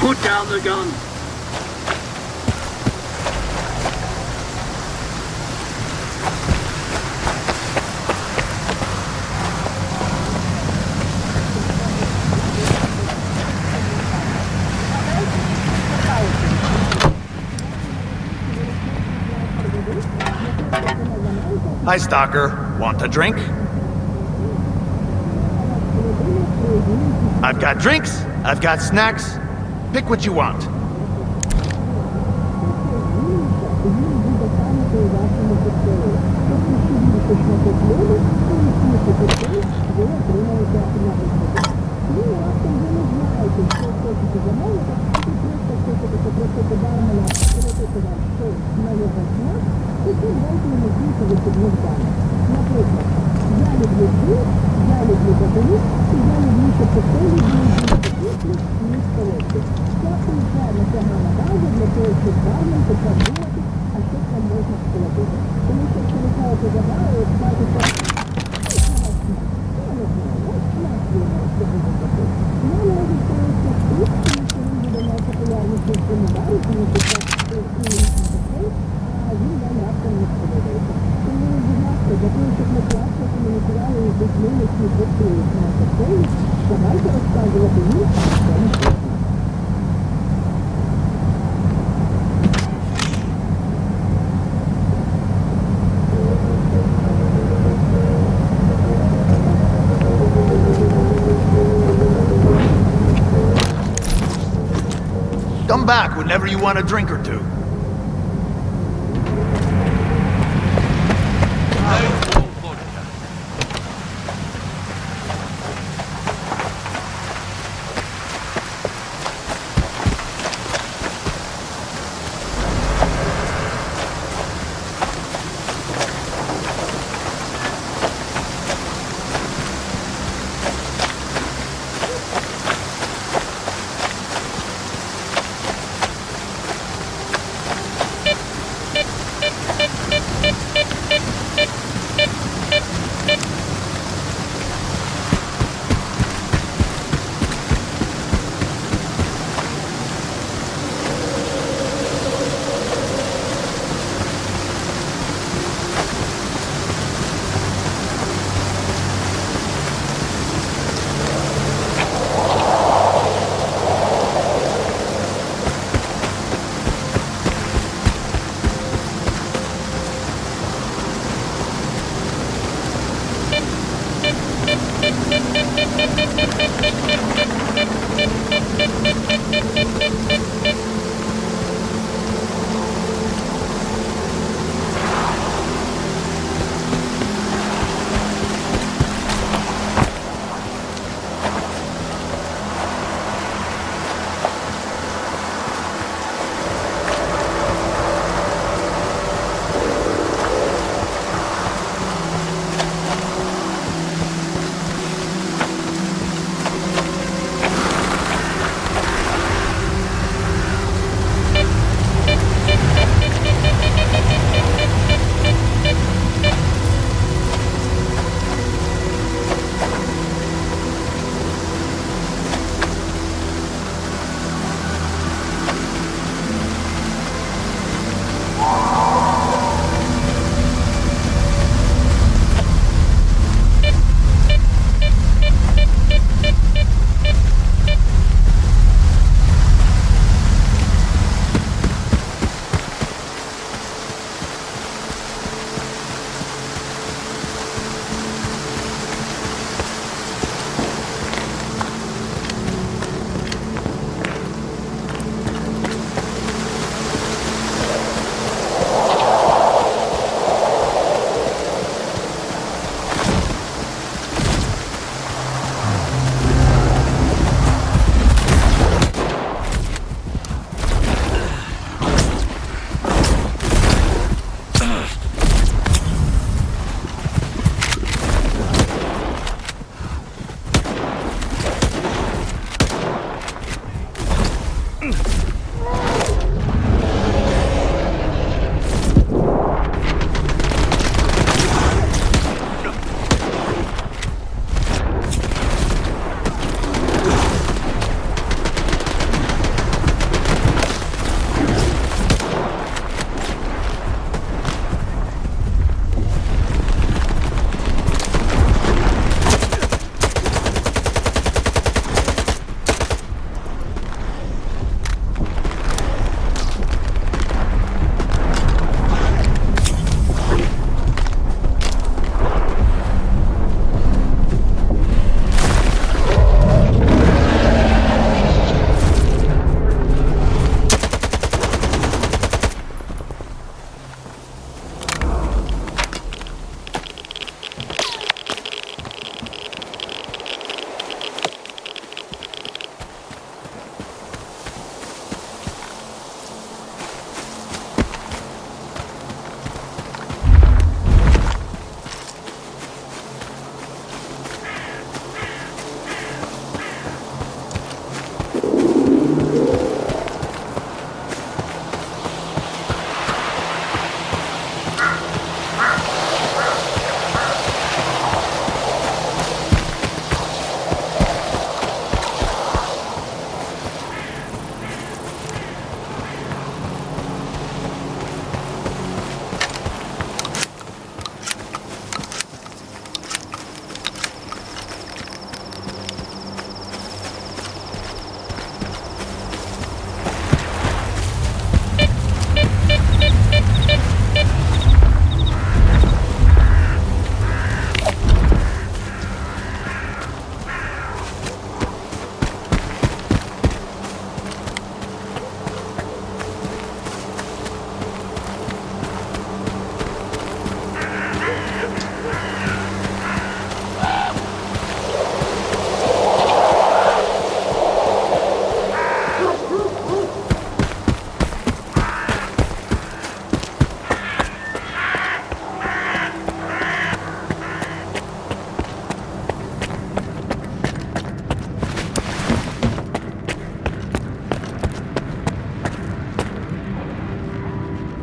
Put down the gun. Hi, Stalker. Want a drink? I've got drinks, I've got snacks. Pick what you want. Come back whenever you want a drink or two.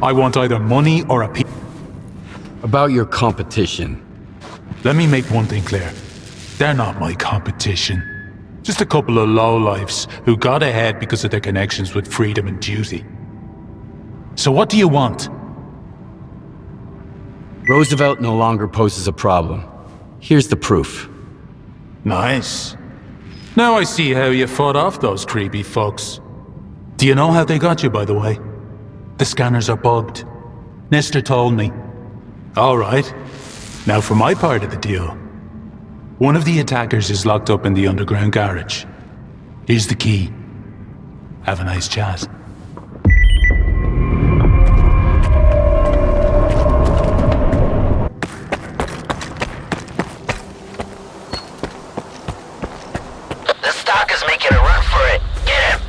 I want either money or a piece. About your competition. Let me make one thing clear. They're not my competition. Just a couple of lowlifes who got ahead because of their connections with freedom and duty. So what do you want? Roosevelt no longer poses a problem. Here's the proof. Nice. Now I see how you fought off those creepy fucks. Do you know how they got you, by the way? The scanners are bugged. Nestor told me. All right. Now for my part of the deal. One of the attackers is locked up in the underground garage. Here's the key. Have a nice chat. The Stalker's making a run for it. Get him!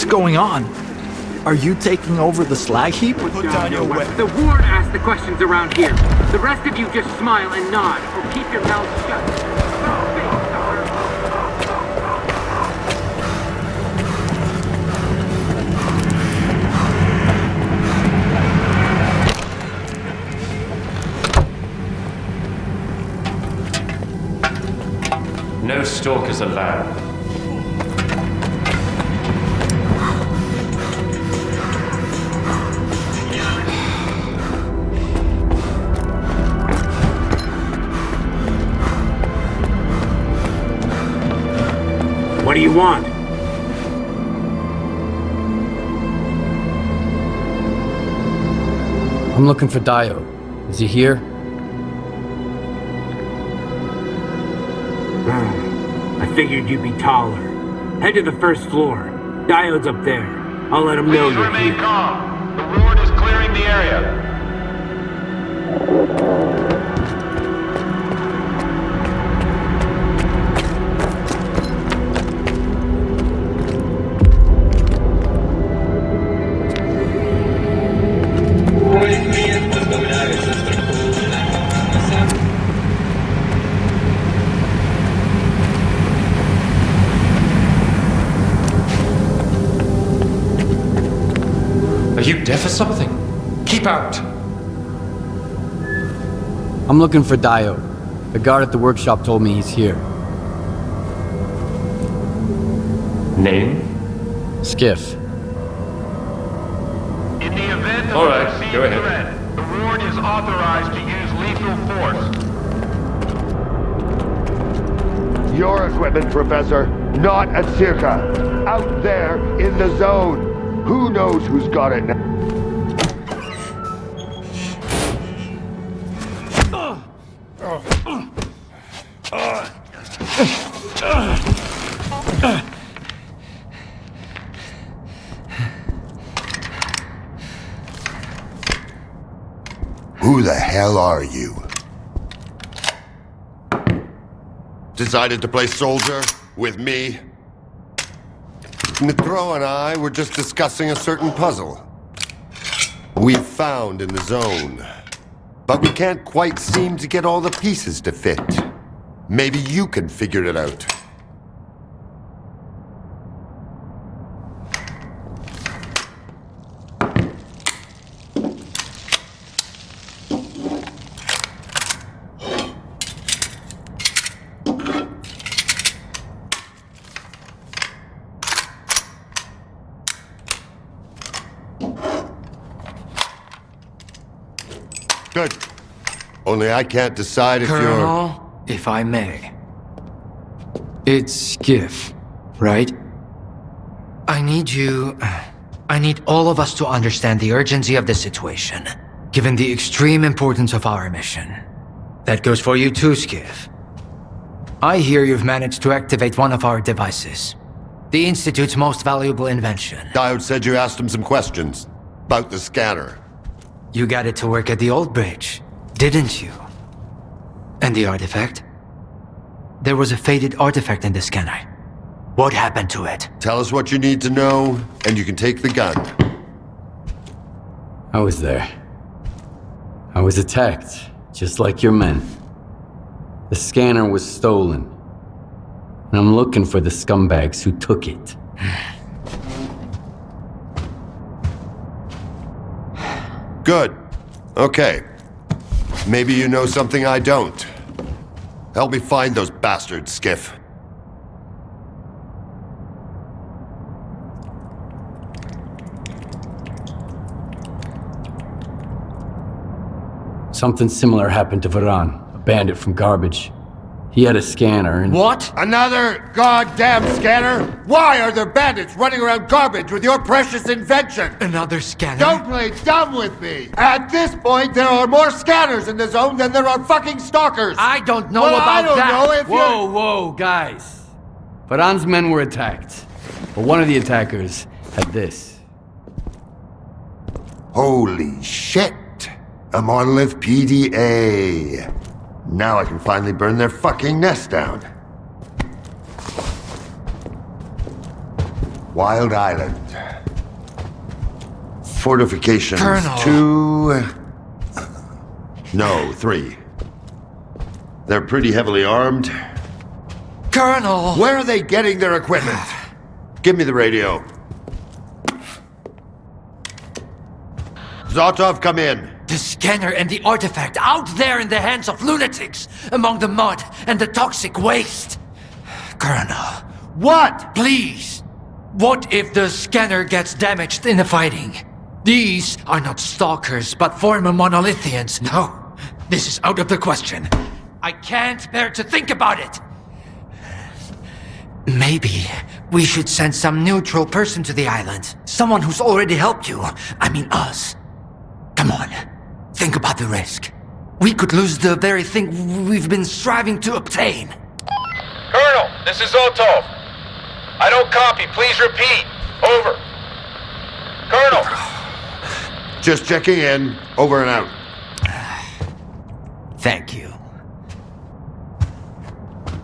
What's going on? Are you taking over the slag heap? Put down your weapon. The ward asks the questions around here. The rest of you just smile and nod, or keep your mouths shut. No stalkers allowed. What do you want? I'm looking for Dio. Is he here? I figured you'd be taller. Head to the first floor. Diode's up there. I'll let him know Please you're remain here. calm. The ward is clearing the area. Are you deaf or something? Keep out! I'm looking for Dio. The guard at the workshop told me he's here. Name? Skiff. In the event of All right, a perceived go ahead. threat, the ward is authorized to use lethal force. Your equipment, Professor, not at S.T.A.L.K.E.R. Out there in the zone. Who knows who's got it now? Who the hell are you? Decided to play soldier with me? Nitro and I were just discussing a certain puzzle we found in the zone. But we can't quite seem to get all the pieces to fit. Maybe you can figure it out. Good. Only I can't decide if Colonel, if I may. It's Skiff, right? I need all of us to understand the urgency of the situation, given the extreme importance of our mission. That goes for you too, Skiff. I hear you've managed to activate one of our devices. The Institute's most valuable invention. Diode said you asked him some questions about the scanner. You got it to work at the old bridge, didn't you? And the artifact? There was a faded artifact in the scanner. What happened to it? Tell us what you need to know, and you can take the gun. I was there. I was attacked, just like your men. The scanner was stolen. And I'm looking for the scumbags who took it. Good. Okay. Maybe you know something I don't. Help me find those bastards, Skiff. Something similar happened to Varan, a bandit from Garbage. He had a scanner and— What? Another goddamn scanner? Why are there bandits running around Garbage with your precious invention? Another scanner? Don't play dumb with me! At this point, there are more scanners in the zone than there are fucking stalkers! I don't know Well, about I don't that! know if Whoa, whoa, guys. Varan's men were attacked. But one of the attackers had this. Holy shit! A monolith PDA. Now I can finally burn their fucking nest down. Wild Island. Fortifications. Colonel. 2... No, 3. They're pretty heavily armed. Colonel! Where are they getting their equipment? Give me the radio. Zotov, come in. The scanner and the artifact out there in the hands of lunatics, among the mud and the toxic waste. Colonel, What? please. What if the scanner gets damaged in the fighting? These are not stalkers, but former monolithians. No, this is out of the question. I can't bear to think about it. Maybe we should send some neutral person to the island. Someone who's already helped you. I mean us. Come on, think about the risk. We could lose the very thing we've been striving to obtain. Colonel, this is Otov. I don't copy. Please repeat. Over. Colonel. Just checking in. Over and out. Thank you.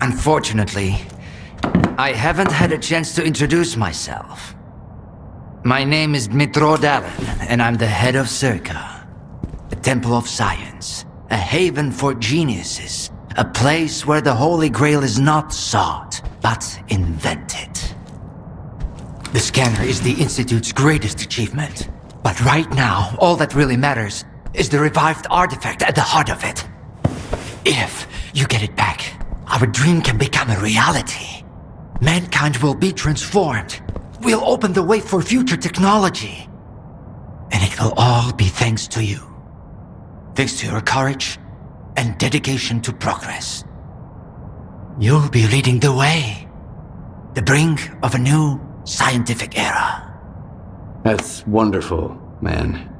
Unfortunately, I haven't had a chance to introduce myself. My name is Dmitro Dalin, and I'm the head of S.T.A.L.K.E.R, a temple of science, a haven for geniuses, a place where the Holy Grail is not sought, but invented. The scanner is the Institute's greatest achievement, but right now, all that really matters is the revived artifact at the heart of it. If you get it back, our dream can become a reality. Mankind will be transformed. We'll open the way for future technology. And it will all be thanks to you. Thanks to your courage and dedication to progress. You'll be leading the way. The brink of a new scientific era. That's wonderful, man.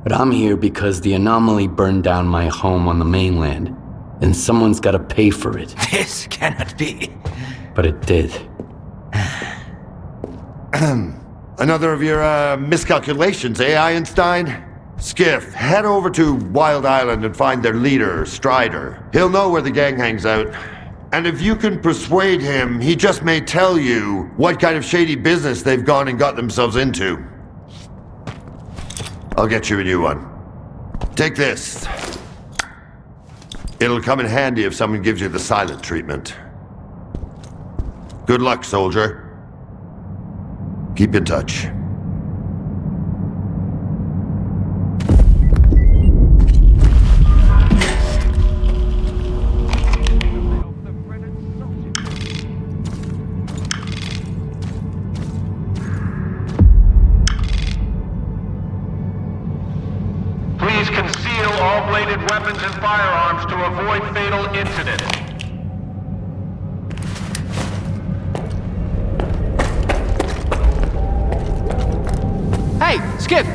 But I'm here because the anomaly burned down my home on the mainland, and someone's gotta pay for it. This cannot be. But it did. Another of your miscalculations, eh, Einstein? Skiff, head over to Wild Island and find their leader, Strider. He'll know where the gang hangs out. And if you can persuade him, he just may tell you what kind of shady business they've gone and got themselves into. I'll get you a new one. Take this. It'll come in handy if someone gives you the silent treatment. Good luck, soldier. Keep in touch. Please conceal all bladed weapons and firearms to avoid fatal incident. Hey, Skip!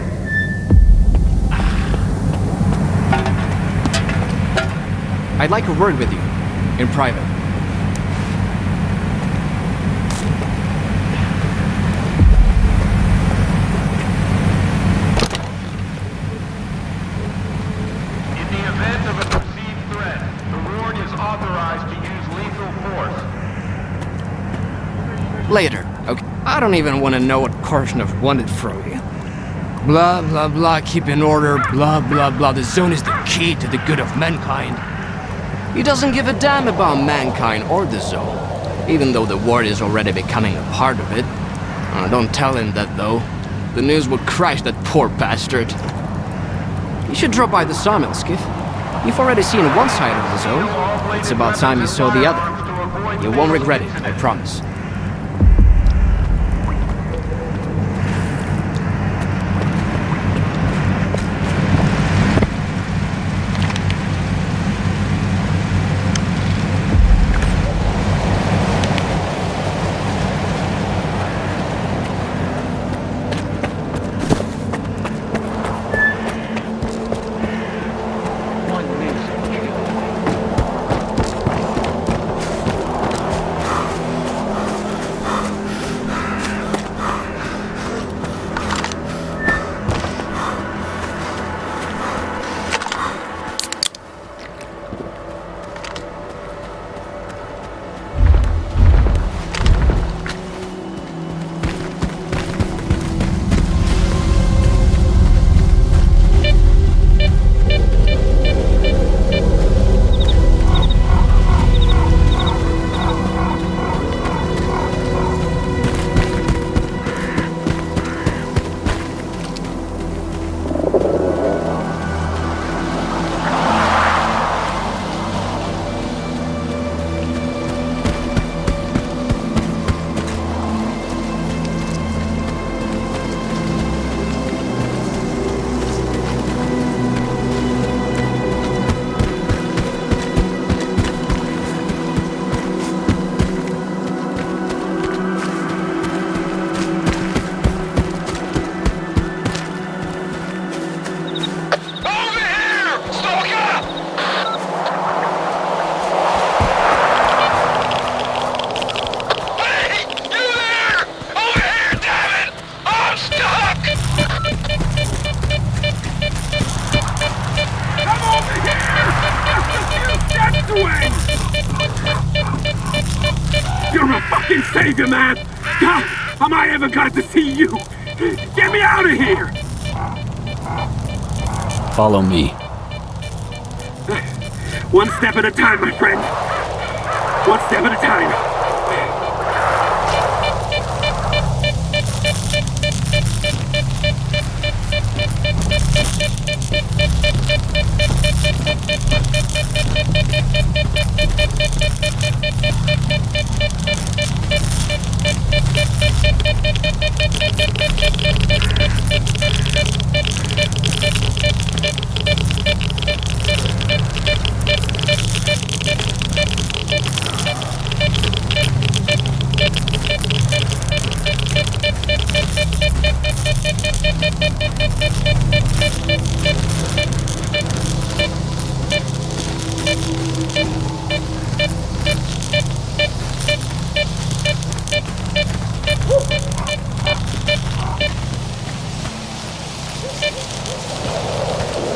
I'd like a word with you, in private. In the event of a perceived threat, the ward is authorized to use lethal force. Later, okay? I don't even want to know what Korshunov wanted from you. Blah, blah, blah, keep in order, blah, blah, blah. The zone is the key to the good of mankind. He doesn't give a damn about mankind or the zone, even though the ward is already becoming a part of it. Don't tell him that, though. The news would crash that poor bastard. You should drop by the sawmill, Skiff. You've already seen one side of the zone. It's about time you saw the other. You won't regret it, I promise. away! You're a fucking savior, man! God, am I ever glad to see you? Get me out of here! Follow me. One step at a time, my friend. One step at a time.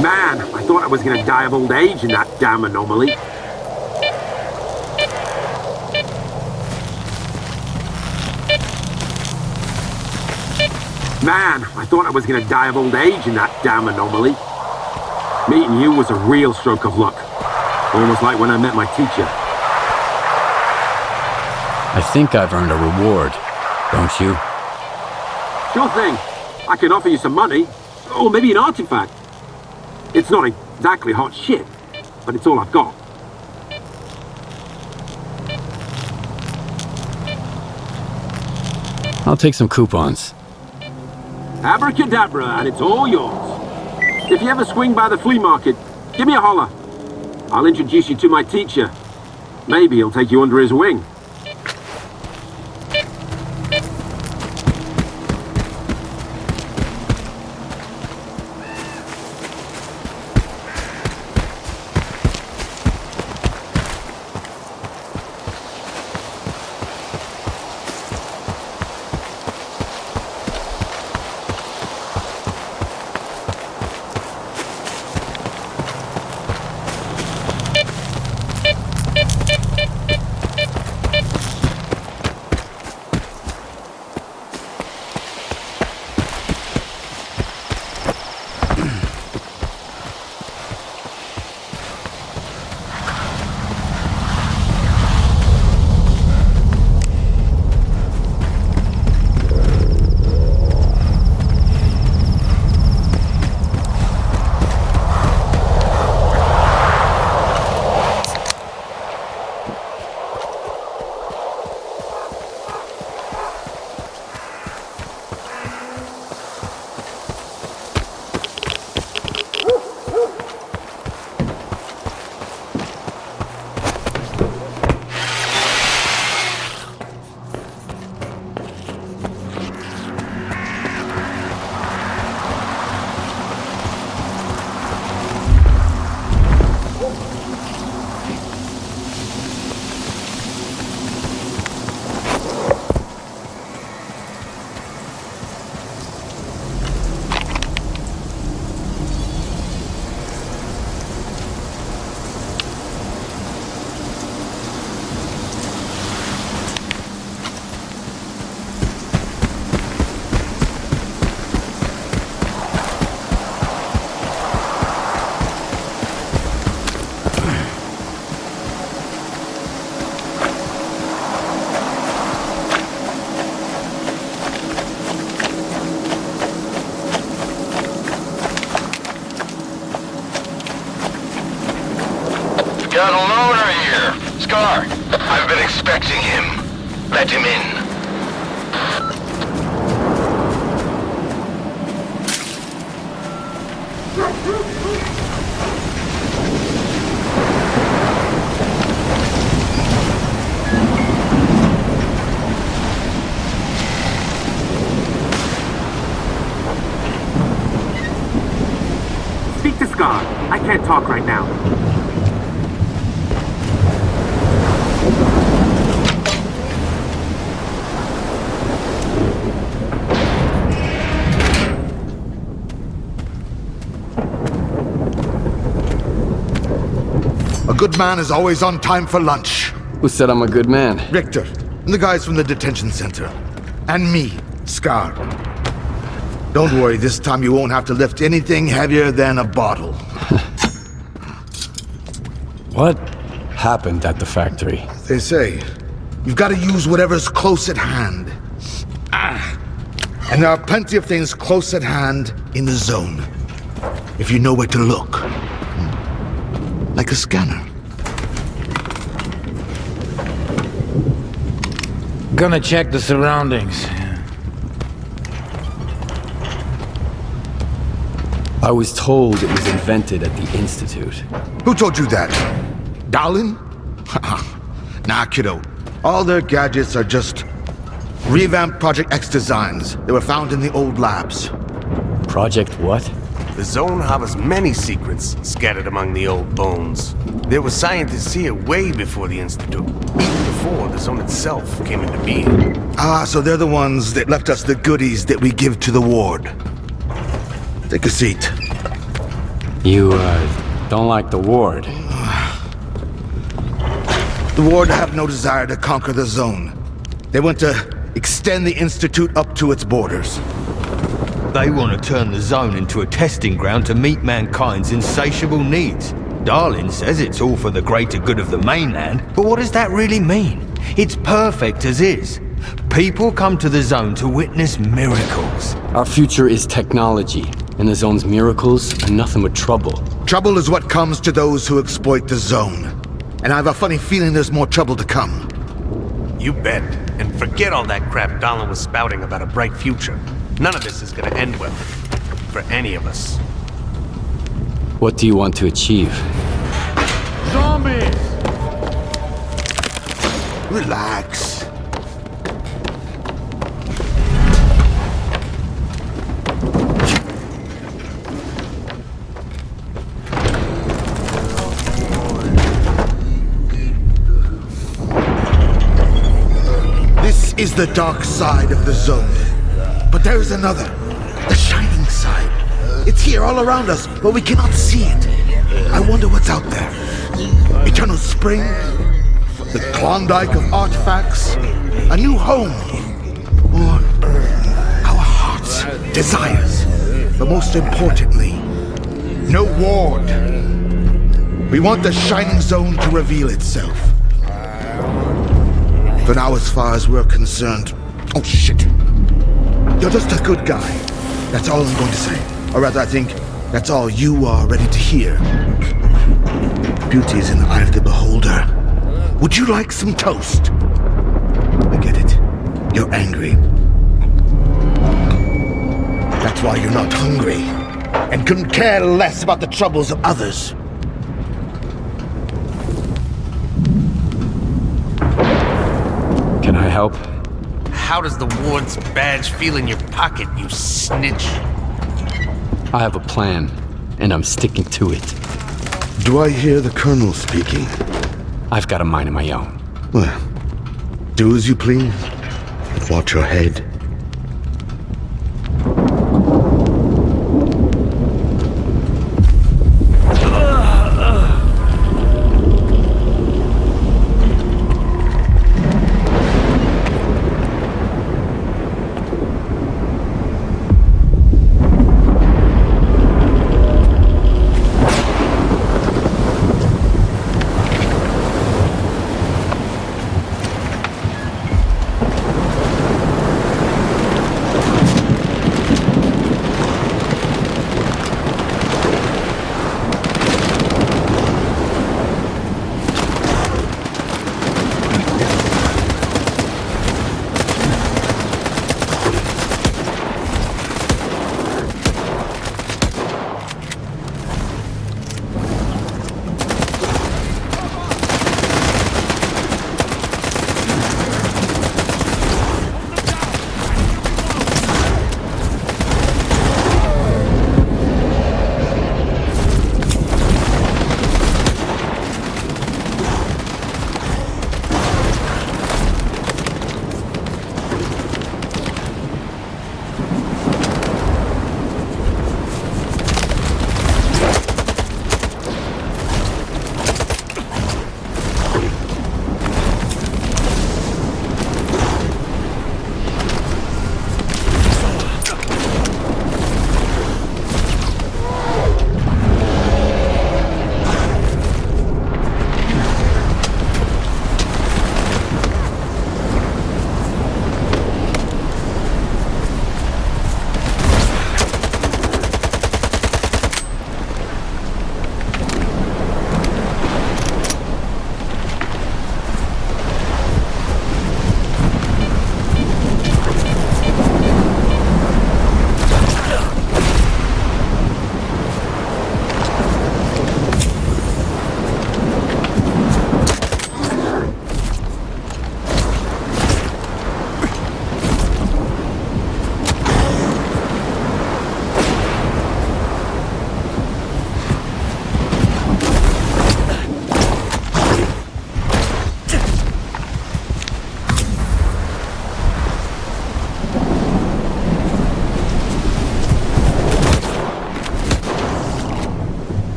Man, I thought I was gonna die of old age in that damn anomaly. Man, I thought I was gonna die of old age in that damn anomaly. Meeting you was a real stroke of luck. Almost like when I met my teacher. I think I've earned a reward, don't you? Sure thing. I can offer you some money. Or maybe an artifact. It's not exactly hot shit, but it's all I've got. I'll take some coupons. Abracadabra, and it's all yours. If you ever swing by the flea market, give me a holler. I'll introduce you to my teacher. Maybe he'll take you under his wing. Got a loner here. Scar, I've been expecting him. Let him in. Speak to Scar. I can't talk right now. good man is always on time for lunch. Who said I'm a good man? Richter, and the guys from the detention center. And me, Scar. Don't worry, this time you won't have to lift anything heavier than a bottle. What happened at the factory? They say, you've got to use whatever's close at hand. And there are plenty of things close at hand in the zone. If you know where to look. Like a scanner. Gonna check the surroundings. I was told it was invented at the Institute. Who told you that? Darlin? Nah, kiddo. All their gadgets are just revamped Project X designs. They were found in the old labs. Project what? The zone harbors many secrets scattered among the old bones. There were scientists here way before the Institute, even before the zone itself came into being. Ah, so they're the ones that left us the goodies that we give to the ward. Take a seat. You, don't like the ward? The ward have no desire to conquer the zone. They want to extend the Institute up to its borders. They want to turn the zone into a testing ground to meet mankind's insatiable needs. Darlin says it's all for the greater good of the mainland, but what does that really mean? It's perfect as is. People come to the zone to witness miracles. Our future is technology, and the zone's miracles are nothing but trouble. Trouble is what comes to those who exploit the zone. And I have a funny feeling there's more trouble to come. You bet. And forget all that crap Darlin was spouting about a bright future. None of this is gonna end well. For any of us. What do you want to achieve? Zombies! Relax. This is the dark side of the zone. But there's another. The shining side. It's here all around us, but we cannot see it. I wonder what's out there. Eternal spring? The Klondike of artifacts? A new home? Or our hearts' desires? But most importantly, no ward. We want the shining zone to reveal itself. For now, as far as we're concerned... Oh, shit. You're just a good guy. That's all I'm going to say. Or rather, I think that's all you are ready to hear. Beauty is in the eye of the beholder. Would you like some toast? I get it. You're angry. That's why you're not hungry. And couldn't care less about the troubles of others. Can I help? How does the ward's badge feel in your pocket, you snitch? I have a plan, and I'm sticking to it. Do I hear the Colonel speaking? I've got a mind of my own. Well, do as you please. Watch your head.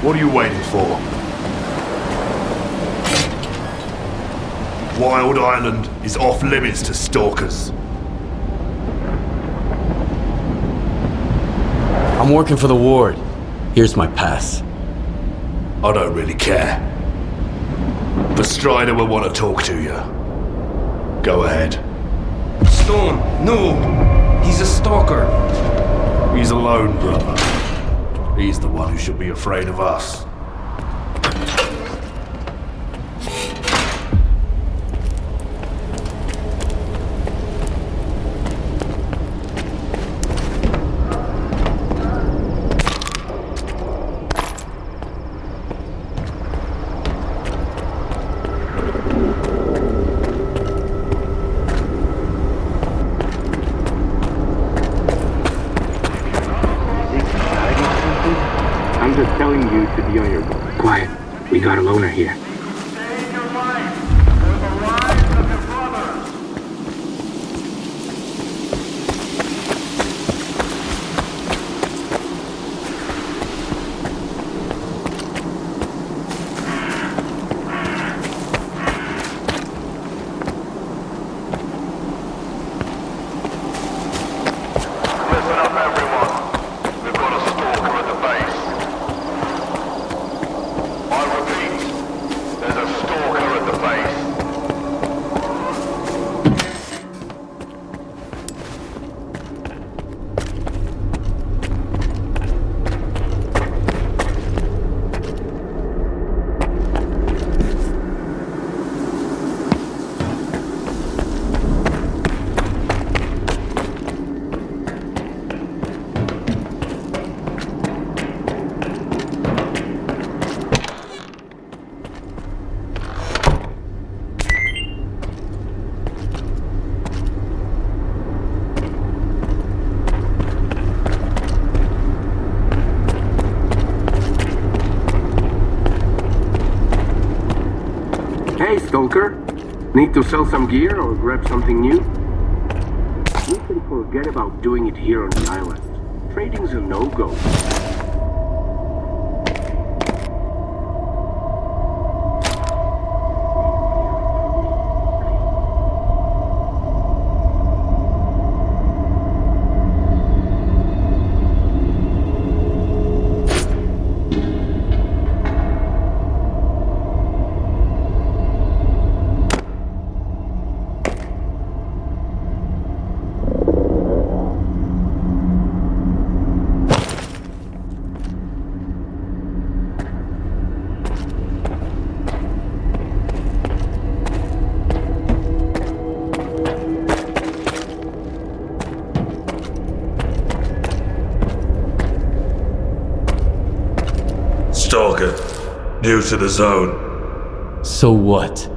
What are you waiting for? Wild Island is off limits to stalkers. I'm working for the ward. Here's my pass. I don't really care. But Strider will want to talk to you. Go ahead. Stone, no! He's a stalker. He's alone, brother. He's the one who should be afraid of us. I'm just telling you to be on your guard. Quiet. We got a loner here. Hey, Stalker. Need to sell some gear or grab something new? We can forget about doing it here on the island. Trading's a no-go. Stalker, new to the zone. So what?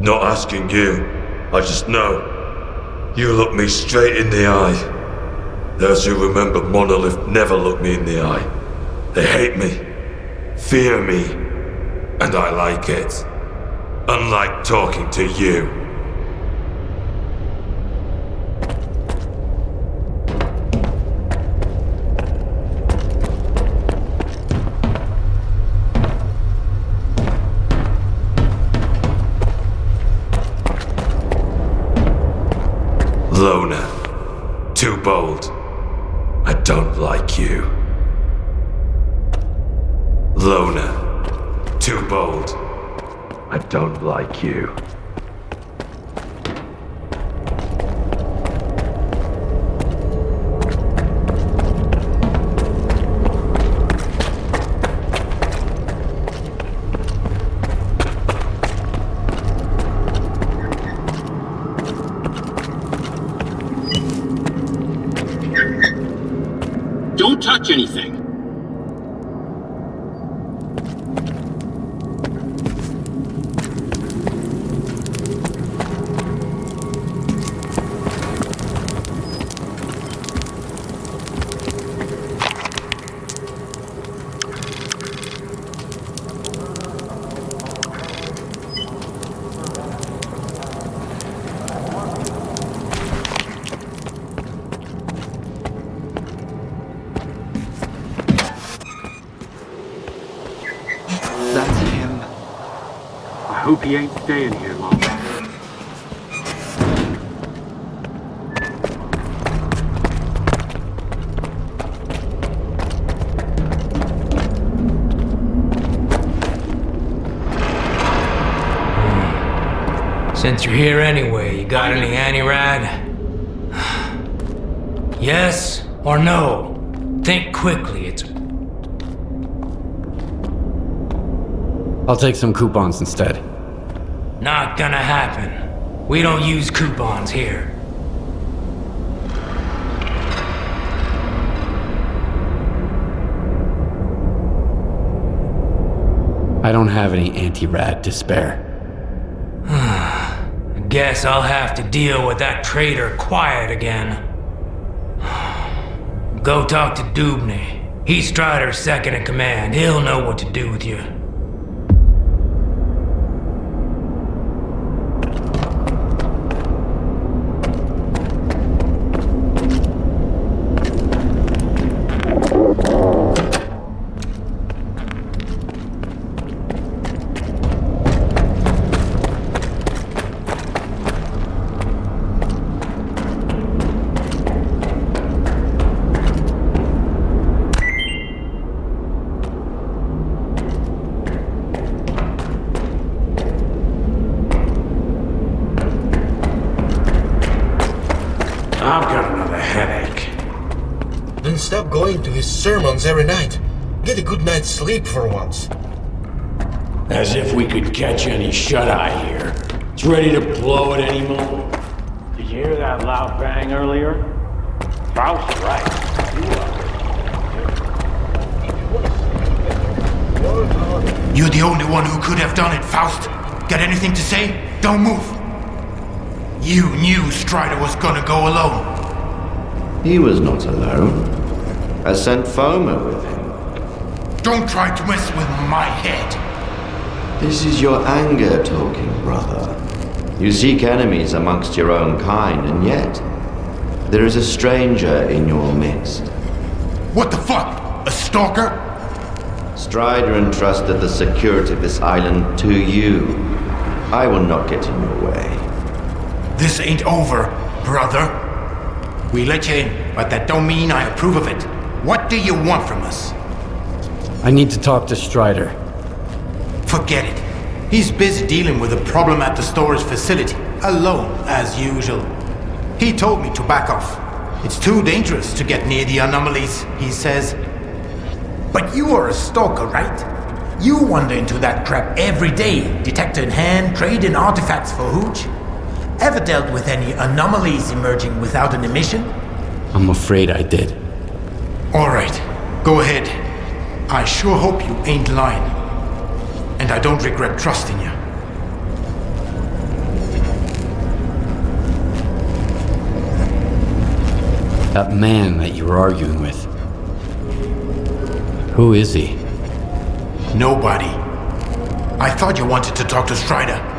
Not asking you, I just know. You look me straight in the eye. Those who remember Monolith never look me in the eye. They hate me, fear me, and I like it. Unlike talking to you. Loner. Too bold. I don't like you. Loner. Too bold. I don't like you. Don't touch anything. hope he ain't staying here long. Since you're here anyway, you got any anti-rad? Yes or no? Think quickly, I'll take some coupons instead. Not gonna happen. We don't use coupons here. I don't have any anti-rad to spare. I guess I'll have to deal with that traitor quiet again. Go talk to Dubny. He's Strider's second in command. He'll know what to do with you. I've got another headache. Then stop going to his sermons every night. Get a good night's sleep for once. As if we could catch any shut-eye here. It's ready to blow at any moment. Did you hear that loud bang earlier? Faust's right. You're the only one who could have done it, Faust. Got anything to say? Don't move. You knew Strider was gonna go alone. He was not alone. I sent Foma with him. Don't try to mess with my head. This is your anger talking, brother. You seek enemies amongst your own kind, and yet there is a stranger in your midst. What the fuck? A stalker? Strider entrusted the security of this island to you. I will not get in your way. This ain't over, brother. We let you in, but that don't mean I approve of it. What do you want from us? I need to talk to Strider. Forget it. He's busy dealing with a problem at the storage facility, alone, as usual. He told me to back off. It's too dangerous to get near the anomalies, he says. But you are a stalker, right? You wander into that crap every day, detector in hand, trading artifacts for hooch. Ever dealt with any anomalies emerging without an emission? I'm afraid I did. Alright, go ahead. I sure hope you ain't lying. And I don't regret trusting you. That man that you were arguing with. Who is he? Nobody. I thought you wanted to talk to Strider.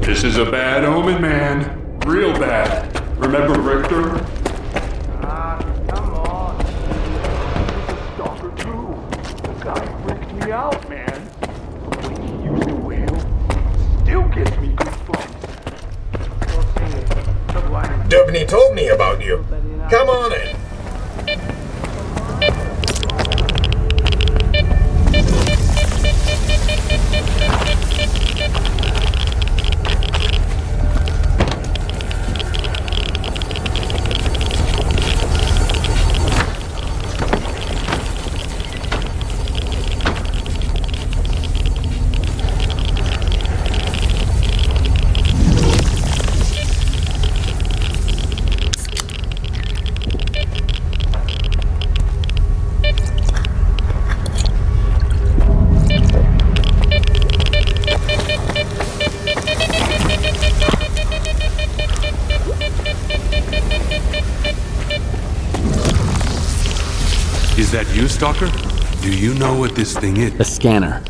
This is a bad omen, man. Real bad. Remember Richter? me about you. Come on in. Is that you, Stalker? Do you know what this thing is? The scanner.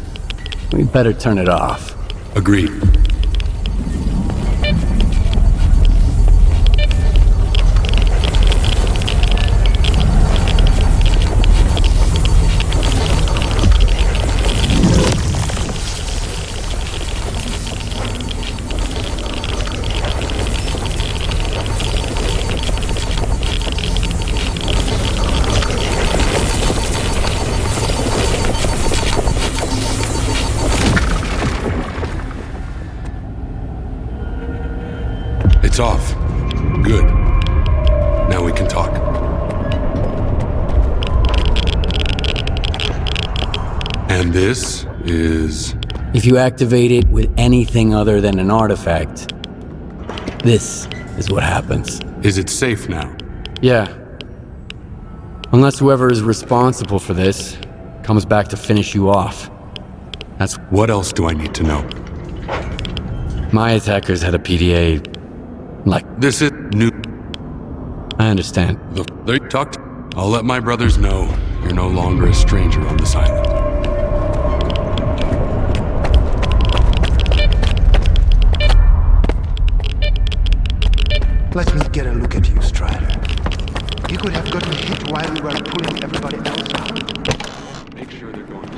We better turn it off. Agreed. It's off. Good. Now we can talk. And this is... If you activate it with anything other than an artifact, this is what happens. Is it safe now? Yeah. Unless whoever is responsible for this comes back to finish you off. That's... What else do I need to know? My attackers had a PDA... like... This is new... I understand. They talked. I'll let my brothers know you're no longer a stranger on this island. Let me get a look at you, Strider. You could have gotten hit while we were pulling everybody else out. Make sure they're going.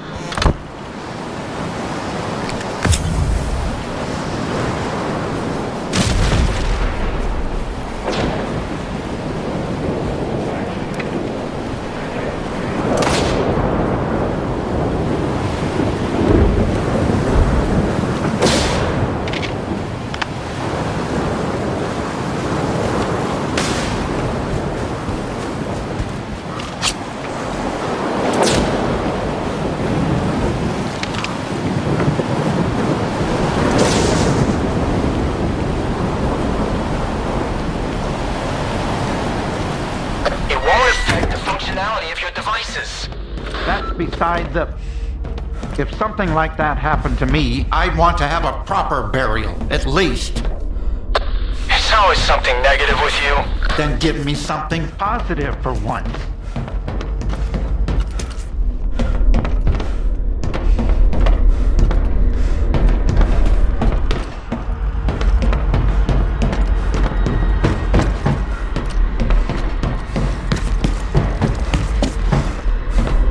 That's beside the... If something like that happened to me, I'd want to have a proper burial, at least. It's always something negative with you. Then give me something positive for once.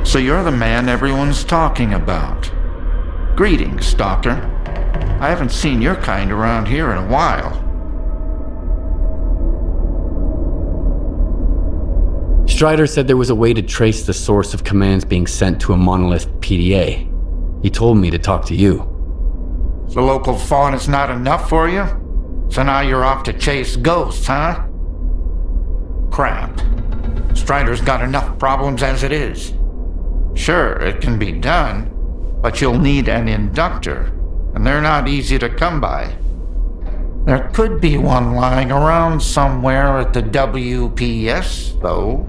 So you're the man everyone's talking about. Greetings, Stalker. I haven't seen your kind around here in a while. Strider said there was a way to trace the source of commands being sent to a monolith PDA. He told me to talk to you. The local fauna's not enough for you? So now you're off to chase ghosts, huh? Crap. Strider's got enough problems as it is. Sure, it can be done, but you'll need an inductor, and they're not easy to come by. There could be one lying around somewhere at the WPS, though.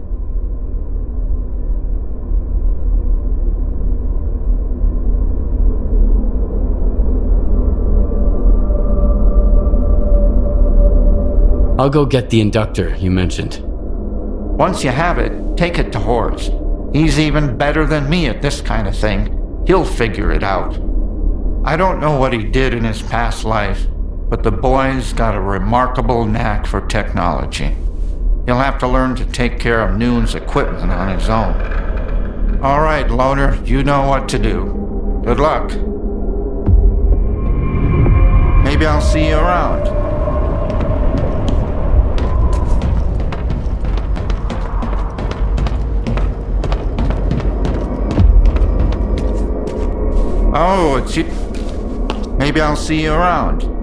I'll go get the inductor you mentioned. Once you have it, take it to Horace. He's even better than me at this kind of thing. He'll figure it out. I don't know what he did in his past life, but the boy's got a remarkable knack for technology. He'll have to learn to take care of Noon's equipment on his own. All right, Loner, you know what to do. Good luck. Maybe I'll see you around. Oh, it's you. Maybe I'll see you around.